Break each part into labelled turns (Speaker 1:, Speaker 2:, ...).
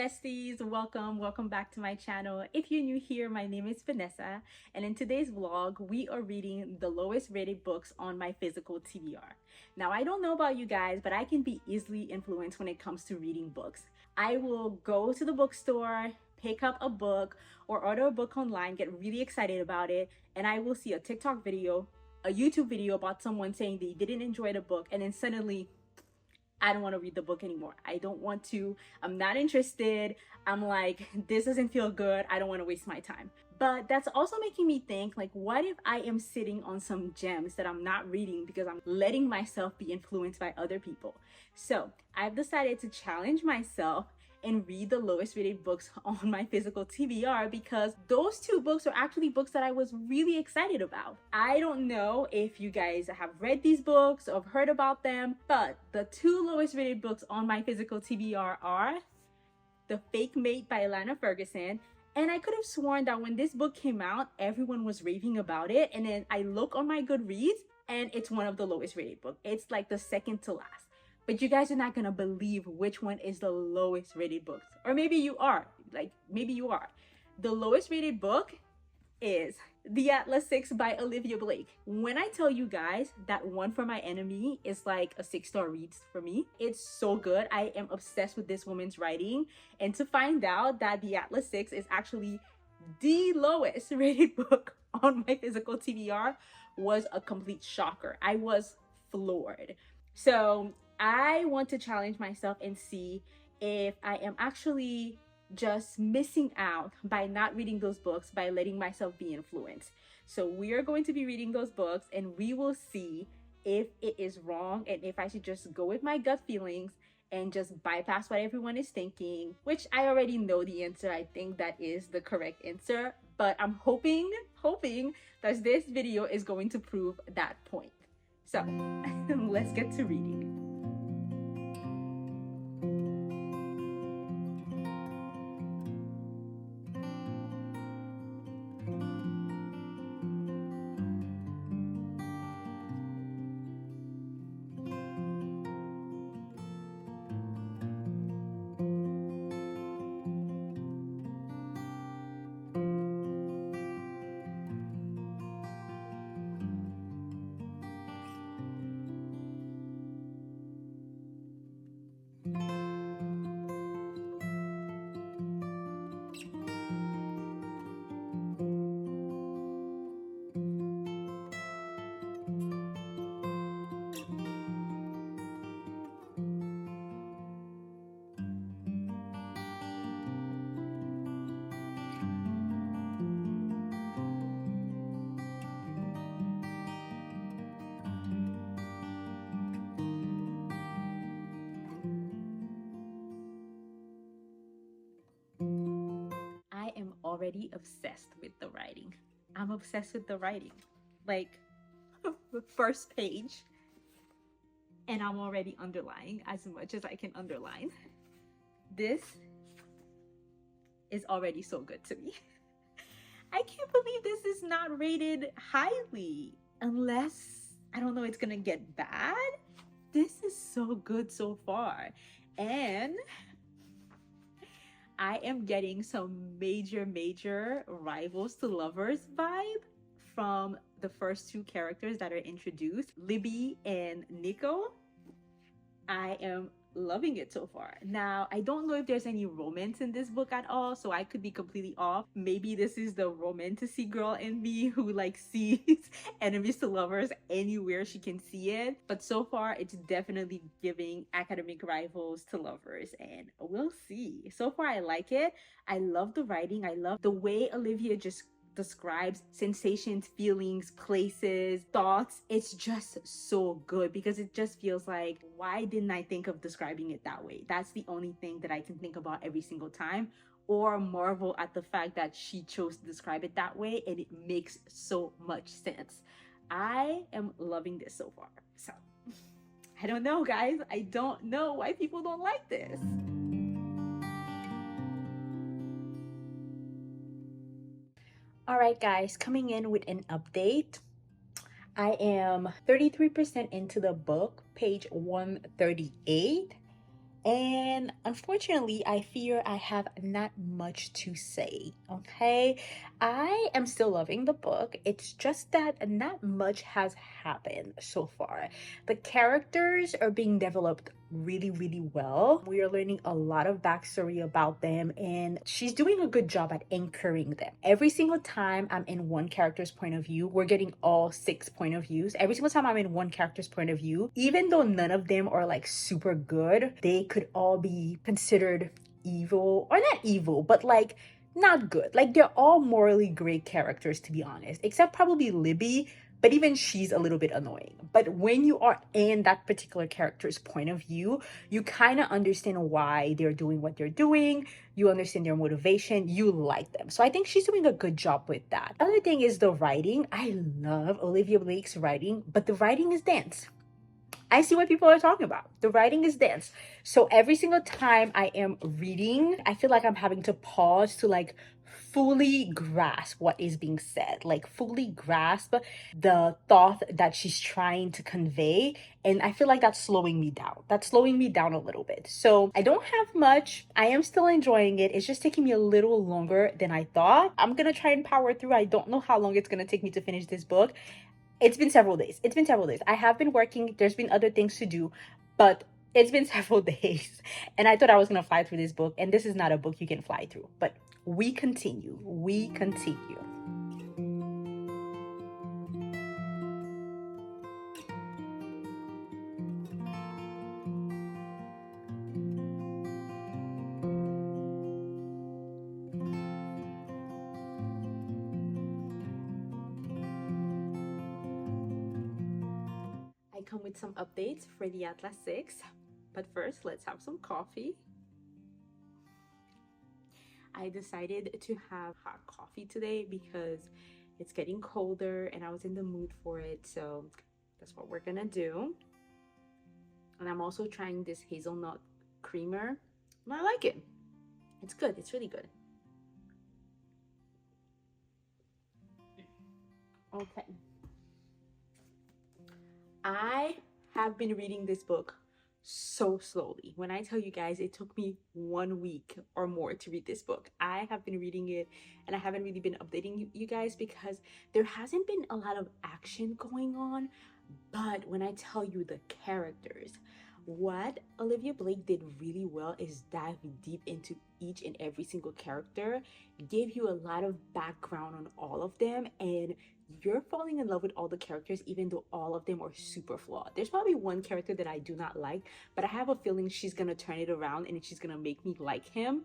Speaker 1: besties, welcome back to my channel. If you're new here, my name is Vanessa, and in today's vlog we are reading the lowest rated books on my physical TBR. Now, I don't know about you guys, but I can be easily influenced when it comes to reading books. I will go to the bookstore, pick up a book, or order a book online, get really excited about it, and I will see a TikTok video, a YouTube video about someone saying they didn't enjoy the book, and then suddenly I don't want to read the book anymore. I don't want to. I'm not interested. I'm like, this doesn't feel good. I don't want to waste my time. But that's also making me think, like, what if I am sitting on some gems that I'm not reading because I'm letting myself be influenced by other people? So I've decided to challenge myself and read the lowest rated books on my physical TBR, because those two books are actually books that I was really excited about. I don't know if you guys have read these books or heard about them, but the two lowest rated books on my physical TBR are The Fake Mate by Lana Ferguson. And I could have sworn that when this book came out, everyone was raving about it. And then I look on my Goodreads and it's one of the lowest rated books. It's like the second to last. But you guys are not gonna believe which one is the lowest rated book. Or maybe you are, maybe you are. The lowest rated book is The Atlas 6 by Olivie Blake. When I tell you guys that One for My Enemy is like a 6-star read for me, it's so good. I am obsessed with this woman's writing. And to find out that The Atlas 6 is actually the lowest rated book on my physical TBR was a complete shocker. I was floored. So I want to challenge myself and see if I am actually just missing out by not reading those books, by letting myself be influenced. So we are going to be reading those books and we will see if it is wrong and if I should just go with my gut feelings and just bypass what everyone is thinking, which I already know the answer. I think that is the correct answer, but I'm hoping that this video is going to prove that point. So let's get to reading. I am already obsessed with the writing. I'm obsessed with the writing. Like, the first page, and I'm already underlining as much as I can underline. This is already so good to me. I can't believe this is not rated highly, unless, I don't know, it's gonna get bad. This is so good so far. And I am getting some major rivals to lovers vibe from the first two characters that are introduced, Libby and Nico. I am loving it so far. Now, I don't know if there's any romance in this book at all, so I could be completely off. Maybe this is the romantasy girl in me who like sees enemies to lovers anywhere she can see it. But so far, it's definitely giving academic rivals to lovers, and we'll see. So far, I like it. I love the writing. I love the way Olivia just describes sensations, feelings, places, thoughts. It's just so good because it just feels like, why didn't I think of describing it that way? That's the only thing that I can think about every single time, or marvel at the fact that she chose to describe it that way, and it makes so much sense. I am loving this so far. So I don't know, guys. I don't know why people don't like this. All right, guys, coming in with an update. I am 33% into the book, page 138. And unfortunately, I fear I have not much to say. Okay, I am still loving the book. It's just that not much has happened so far. The characters are being developed really, really well. We are learning a lot of backstory about them, and she's doing a good job at anchoring them. Every single time I'm in one character's point of view, we're getting all 6 point of views. Every single time I'm in one character's point of view, even though none of them are like super good, they could all be considered evil, or not evil, but like not good. Like they're all morally great characters, to be honest, except probably Libby, but even she's a little bit annoying. But when you are in that particular character's point of view, you kind of understand why they're doing what they're doing. You understand their motivation. You like them. So I think she's doing a good job with that. Other thing is the writing. I love Olivia Blake's writing, but the writing is dense. I see what people are talking about. The writing is dense. So every single time I am reading, I feel like I'm having to pause to like fully grasp what is being said, like fully grasp the thought that she's trying to convey. And I feel like that's slowing me down. That's slowing me down a little bit. So I don't have much. I am still enjoying it. It's just taking me a little longer than I thought. I'm gonna try and power through. I don't know how long it's gonna take me to finish this book. It's been several days. It's been several days. I have been working. There's been other things to do, but it's been several days. And I thought I was going to fly through this book, and this is not a book you can fly through. But we continue. We continue. I come with some updates for the Atlas 6. But first, let's have some coffee. I decided to have hot coffee today because it's getting colder and I was in the mood for it. So that's what we're gonna do. And I'm also trying this hazelnut creamer, and I like it. It's good. It's really good. Okay. I have been reading this book so slowly. When I tell you guys, it took me 1 week or more to read this book. I have been reading it and I haven't really been updating you guys because there hasn't been a lot of action going on. But when I tell you the characters, what Olivia Blake did really well is dive deep into each and every single character, gave you a lot of background on all of them, and you're falling in love with all the characters even though all of them are super flawed. There's probably one character that I do not like, but I have a feeling she's gonna turn it around and she's gonna make me like him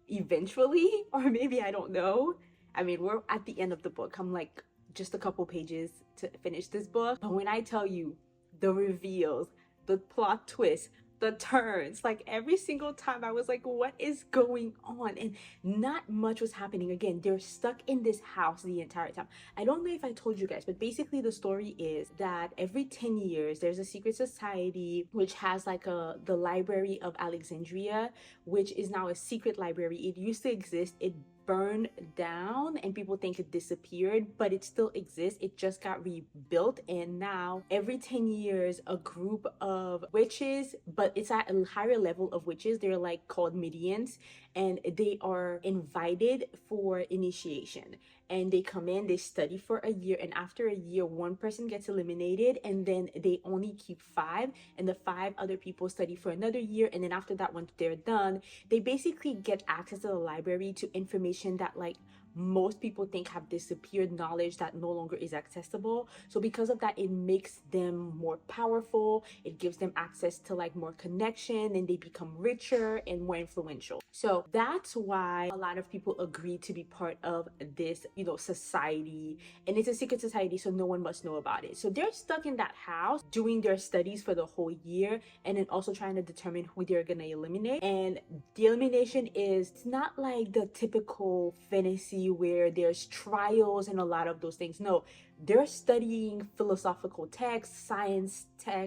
Speaker 1: eventually, or maybe I don't know. I mean, we're at the end of the book. I'm like just a couple pages to finish this book. But when I tell you the reveals, the plot twists, the turns, like every single time I was like, what is going on? And not much was happening. Again, they're stuck in this house the entire time. I don't know if I told you guys, but basically the story is that every 10 years there's a secret society which has like the Library of Alexandria, which is now a secret library. It used to exist. It burned down and people think it disappeared, but it still exists. It just got rebuilt, and now every 10 years a group of witches, but it's at a higher level of witches, they're like called medians, and they are invited for initiation. And they come in, they study for a year, and after a year one person gets eliminated, and then they only keep five, and the five other people study for another year, and then after that, once they're done, they basically get access to the library to information that like most people think have disappeared, knowledge that no longer is accessible. So because of that, it makes them more powerful. It gives them access to like more connection, and they become richer and more influential. So that's why a lot of people agree to be part of this, society. And it's a secret society, so no one must know about it. So they're stuck in that house doing their studies for the whole year, and then also trying to determine who they're gonna eliminate. And the elimination is, it's not like the typical fantasy where there's trials and a lot of those things. No, they're studying philosophical texts,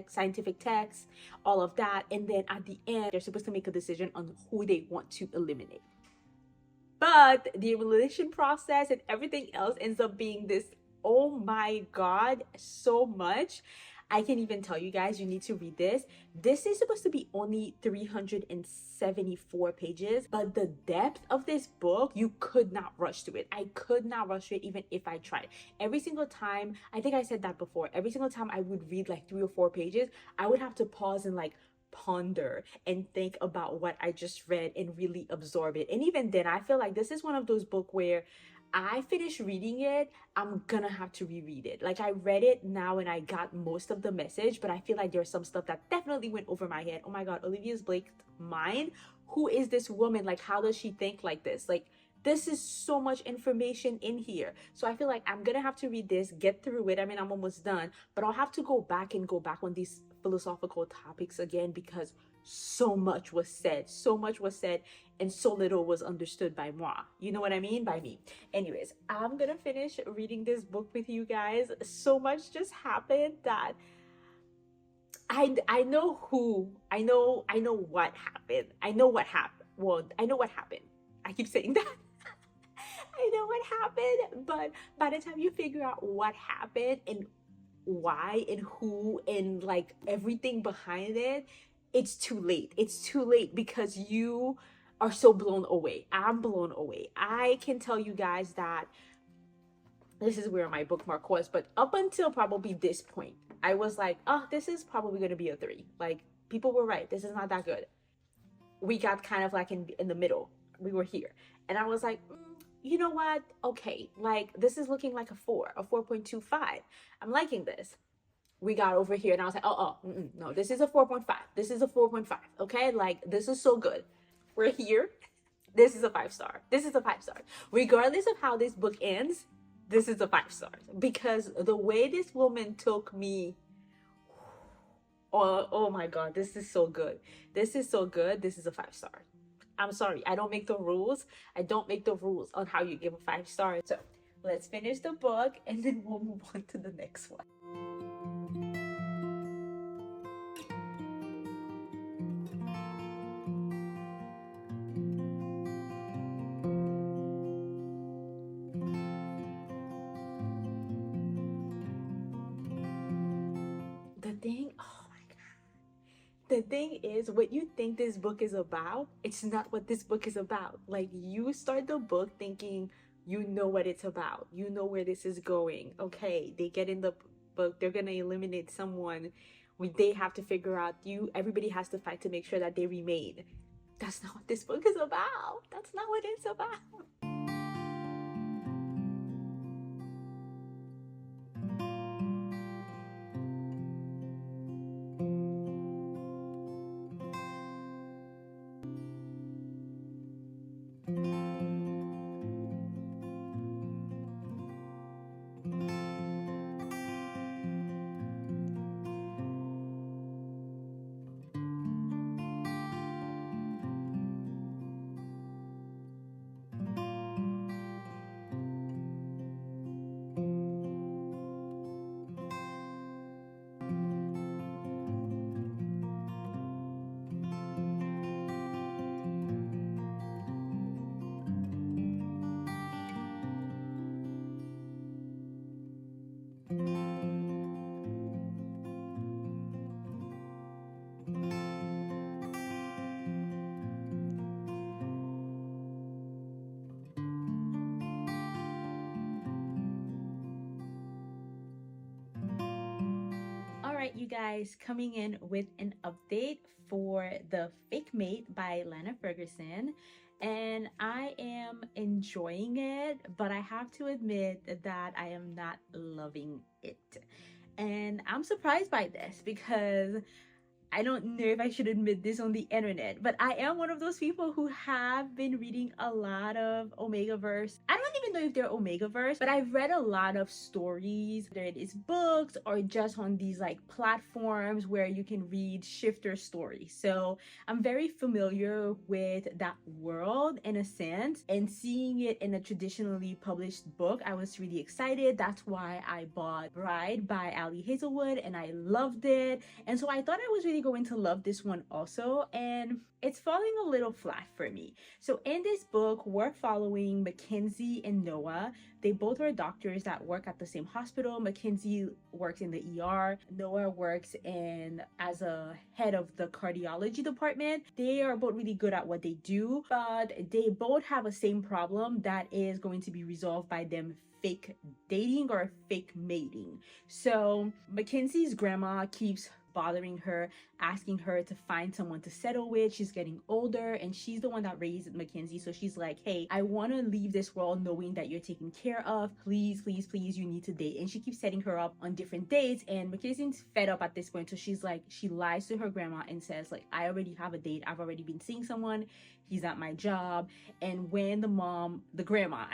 Speaker 1: scientific texts, all of that. And then at the end, they're supposed to make a decision on who they want to eliminate. But the elimination process and everything else ends up being this, oh my God, so much. I can even tell you guys, you need to read this. This is supposed to be only 374 pages, but the depth of this book, you could not rush through it. I could not rush through it even if I tried. Every single time, I think I said that before, every single time I would read like 3 or 4 pages, I would have to pause and like ponder and think about what I just read and really absorb it. And even then, I feel like this is one of those books where I finish reading it, I'm gonna have to reread it. Like, I read it now and I got most of the message, but I feel like there's some stuff that definitely went over my head. Oh my God, Olivia's Blake's mind. Who is this woman? Like, how does she think like this? Like, this is so much information in here. So I feel like I'm gonna have to read this, get through it. I mean, I'm almost done, but I'll have to go back on these philosophical topics again, because so much was said, and so little was understood by moi. You know what I mean? By me. Anyways, I'm gonna finish reading this book with you guys. So much just happened that I know what happened. I know what happened. Well, I know what happened. I keep saying that. I know what happened, but by the time you figure out what happened and why and who and like everything behind it, it's too late. It's too late because you are so blown away. I'm blown away. I can tell you guys that this is where my bookmark was, but up until probably this point, I was like, oh, this is probably going to be a 3. Like, people were right. This is not that good. We got kind of like in the middle. We were here. And I was like, you know what? Okay, like this is looking like a 4, a 4.25. I'm liking this. We got over here and I was like, no, this is a 4.5. This is a 4.5. Okay, like this is so good. We're here. This is a 5-star. This is a 5-star. Regardless of how this book ends, this is a 5-star because the way this woman took me. Oh my God, this is so good. This is so good. This is a 5-star. I'm sorry, I don't make the rules. I don't make the rules on how you give a 5 stars. So let's finish the book and then we'll move on to the next one. The thing is, what you think this book is about, it's not what this book is about. Like, you start the book thinking you know what it's about. You know where this is going. Okay, they get in the book, they're gonna eliminate someone. They have to figure out everybody has to fight to make sure that they remain. That's not what this book is about. That's not what it's about. Alright, you guys, coming in with an update for The Fake Mate by Lana Ferguson. And I am enjoying it, but I have to admit that I am not loving it. And I'm surprised by this because I don't know if I should admit this on the internet, but I am one of those people who have been reading a lot of Omegaverse. I don't even know if they're Omegaverse, but I've read a lot of stories, whether it is books or just on these like platforms where you can read shifter stories. So I'm very familiar with that world in a sense, and seeing it in a traditionally published book, I was really excited. That's why I bought Bride by Ali Hazelwood and I loved it. And so I thought I was really going to love this one also, and it's falling a little flat for me. So in this book, we're following Mackenzie and and Noah. They both are doctors that work at the same hospital. Mackenzie works in the ER. Noah works in as a head of the cardiology department. They are both really good at what they do, but they both have a same problem that is going to be resolved by them fake dating or fake mating. So Mackenzie's grandma keeps bothering her, asking her to find someone to settle with. She's getting older and she's the one that raised Mackenzie. So she's like, hey, I want to leave this world knowing that you're taken care of. Please, please, please, you need to date. And she keeps setting her up on different dates. And Mackenzie's fed up at this point. So she's like, she lies to her grandma and says, like, I already have a date. I've already been seeing someone. He's at my job. And when the grandma,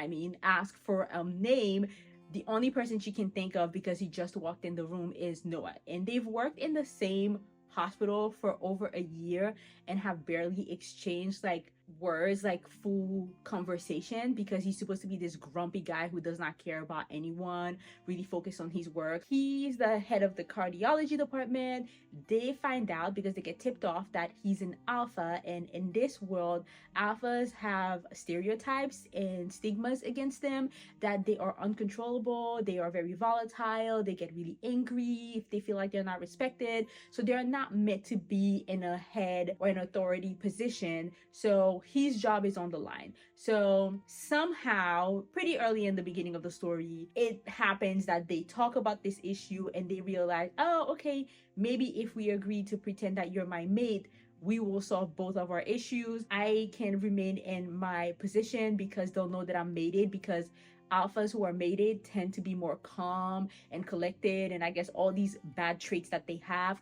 Speaker 1: asked for a name, the only person she can think of, because he just walked in the room, is Noah. And they've worked in the same hospital for over a year and have barely exchanged like words, like full conversation, because he's supposed to be this grumpy guy who does not care about anyone, really focused on his work. He's the head of the cardiology department. They find out because they get tipped off that he's an alpha, and in this world, alphas have stereotypes and stigmas against them, that they are uncontrollable, they are very volatile, they get really angry if they feel like they're not respected. So they're not meant to be in a head or an authority position. So his job is on the line. So somehow, pretty early in the beginning of the story, it happens that they talk about this issue and they realize, oh, okay, maybe if we agree to pretend that you're my mate, we will solve both of our issues. I can remain in my position because they'll know that I'm mated, because alphas who are mated tend to be more calm and collected, and I guess all these bad traits that they have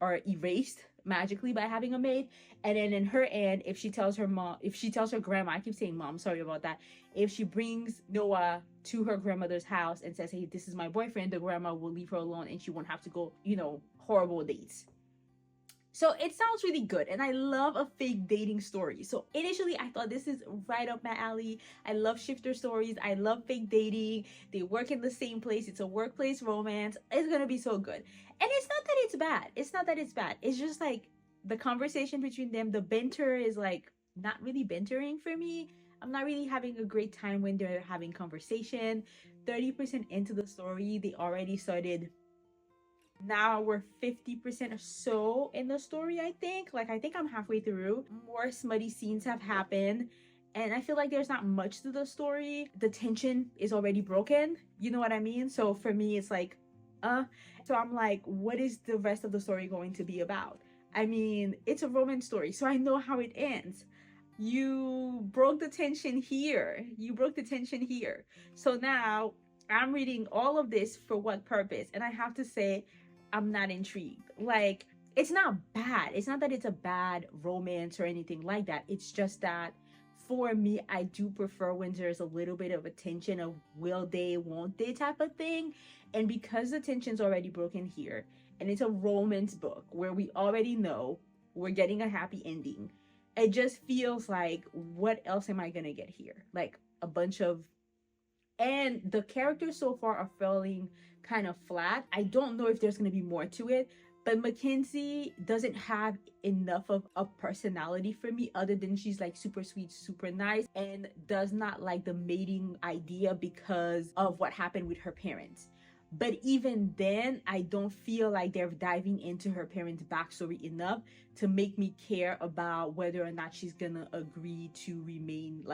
Speaker 1: are erased magically by having a mate. And then in her end, if she tells her grandma, I keep saying mom, sorry about that, if she brings Noah to her grandmother's house and says, hey, this is my boyfriend, the grandma will leave her alone and she won't have to go, horrible dates. So it sounds really good, and I love a fake dating story. So initially I thought this is right up my alley. I love shifter stories. I love fake dating. They work in the same place. It's a workplace romance. It's gonna be so good. And it's not that it's bad. It's not that it's bad. It's just like the conversation between them, the banter is like not really bantering for me. I'm not really having a great time when they're having conversation. 30% into the story, they already started. Now we're 50% or so in the story, I think. I think I'm halfway through. More smutty scenes have happened, and I feel like there's not much to the story. The tension is already broken. You know what I mean? So for me, it's like, So I'm like, what is the rest of the story going to be about? It's a romance story, so I know how it ends. You broke the tension here. So now I'm reading all of this for what purpose? And I have to say, I'm not intrigued. It's not bad. It's not that it's a bad romance or anything like that. It's just that for me, I do prefer when there's a little bit of a tension of will they, won't they type of thing. And because the tension's already broken here, and it's a romance book where we already know we're getting a happy ending, it just feels like, what else am I gonna get here? And the characters so far are feeling kind of flat. I don't know if there's going to be more to it, but Mackenzie doesn't have enough of a personality for me, other than she's like super sweet, super nice, and does not like the mating idea because of what happened with her parents. But even then, I don't feel like they're diving into her parents' backstory enough to make me care about whether or not she's gonna agree to remain,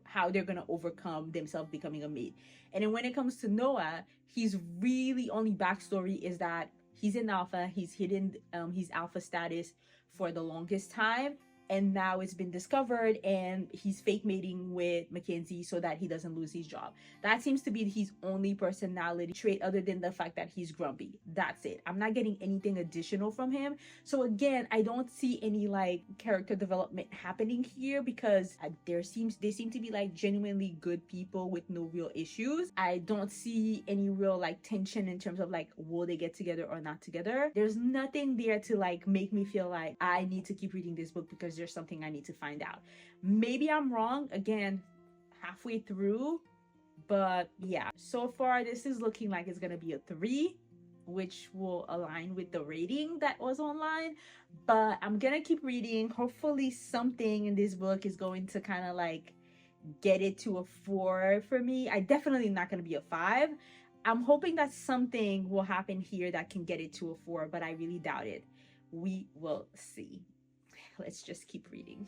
Speaker 1: how they're gonna overcome themselves becoming a mate. And then when it comes to Noah, he's really only backstory is that he's an alpha. He's hidden his alpha status for the longest time, and now it's been discovered, and he's fake mating with Mackenzie so that he doesn't lose his job. That seems to be his only personality trait, other than the fact that he's grumpy. That's it. I'm not getting anything additional from him. So again, I don't see any character development happening here, because they seem to be genuinely good people with no real issues. I don't see any real tension in terms of will they get together or not together. There's nothing there to make me feel like I need to keep reading this book because there's something I need to find out. Maybe I'm wrong, again, halfway through, but yeah, so far this is looking like it's gonna be a 3, which will align with the rating that was online. But I'm gonna keep reading. Hopefully something in this book is going to kind of get it to a 4 for me. I definitely not going to be a 5. I'm hoping that something will happen here that can get it to a 4, but I really doubt it. We will see. Let's just keep reading.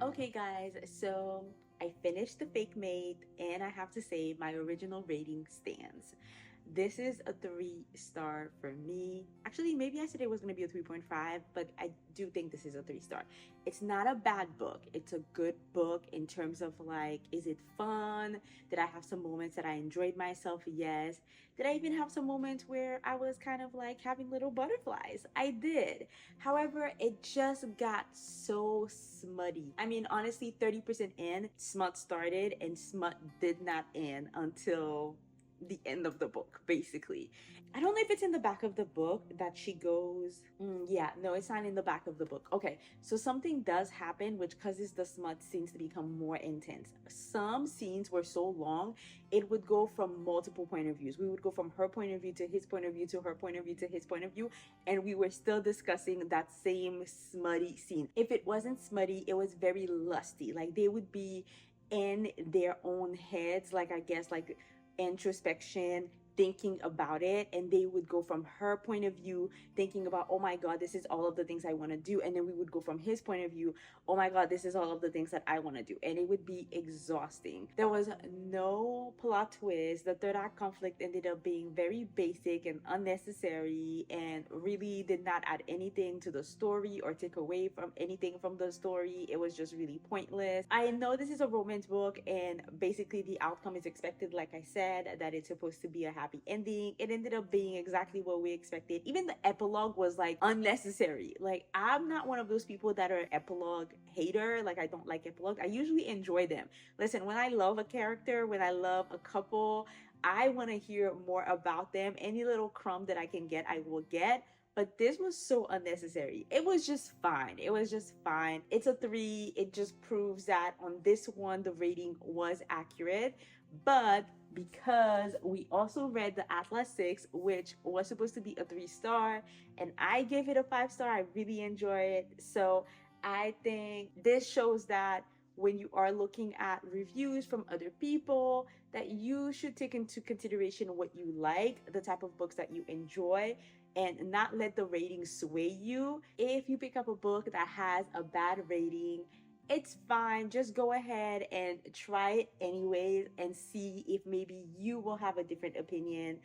Speaker 1: Okay, guys, so I finished The Fake Maid, and I have to say my original rating stands. This is a 3-star for me. Actually, maybe I said it was going to be a 3.5, but I do think this is a 3-star. It's not a bad book. It's a good book in terms of like, is it fun? Did I have some moments that I enjoyed myself? Yes. Did I even have some moments where I was kind of like having little butterflies? I did. However, it just got so smutty. I mean, honestly, 30% in, smut started and smut did not end until the end of the book, basically. I don't know if it's in the back of the book that she goes, yeah, no, it's not in the back of the book. Okay, so something does happen which causes the smut scenes to become more intense. Some scenes were so long, it would go from multiple point of views. We would go from her point of view to his point of view to her point of view to his point of view, and we were still discussing that same smutty scene. If it wasn't smutty, it was very lusty. Like they would be in their own heads, like I guess like introspection, thinking about it, and they would go from her point of view thinking about, oh my god, this is all of the things I want to do, and then we would go from his point of view, oh my god, this is all of the things that I want to do, and it would be exhausting. There was no plot twist. The third act conflict ended up being very basic and unnecessary and really did not add anything to the story or take away from anything from the story. It was just really pointless. I know this is a romance book and basically the outcome is expected, like I said, that it's supposed to be a happy ending. It ended up being exactly what we expected. Even the epilogue was like unnecessary. Like I'm not one of those people that are epilogue hater. Like I don't like epilogue. I usually enjoy them. Listen, when I love a character, when I love a couple, I want to hear more about them. Any little crumb that I can get, I will get. But this was so unnecessary. It was just fine. It was just fine. It's a 3. It just proves that on this one, the rating was accurate. But because we also read the Atlas 6, which was supposed to be a 3-star, and I gave it a 5-star, I really enjoy it. So I think this shows that when you are looking at reviews from other people, that you should take into consideration what you like, the type of books that you enjoy, and not let the rating sway you. If you pick up a book that has a bad rating, it's fine. Just go ahead and try it anyways and see if maybe you will have a different opinion.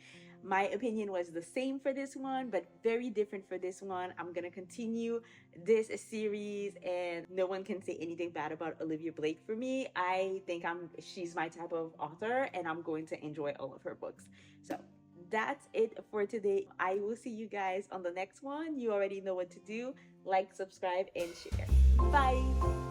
Speaker 1: My opinion was the same for this one, but very different for this one. I'm gonna continue this series and no one can say anything bad about Olivia Blake for me. I think she's my type of author and I'm going to enjoy all of her books. So that's it for today. I will see you guys on the next one. You already know what to do. Like, subscribe, and share. Bye.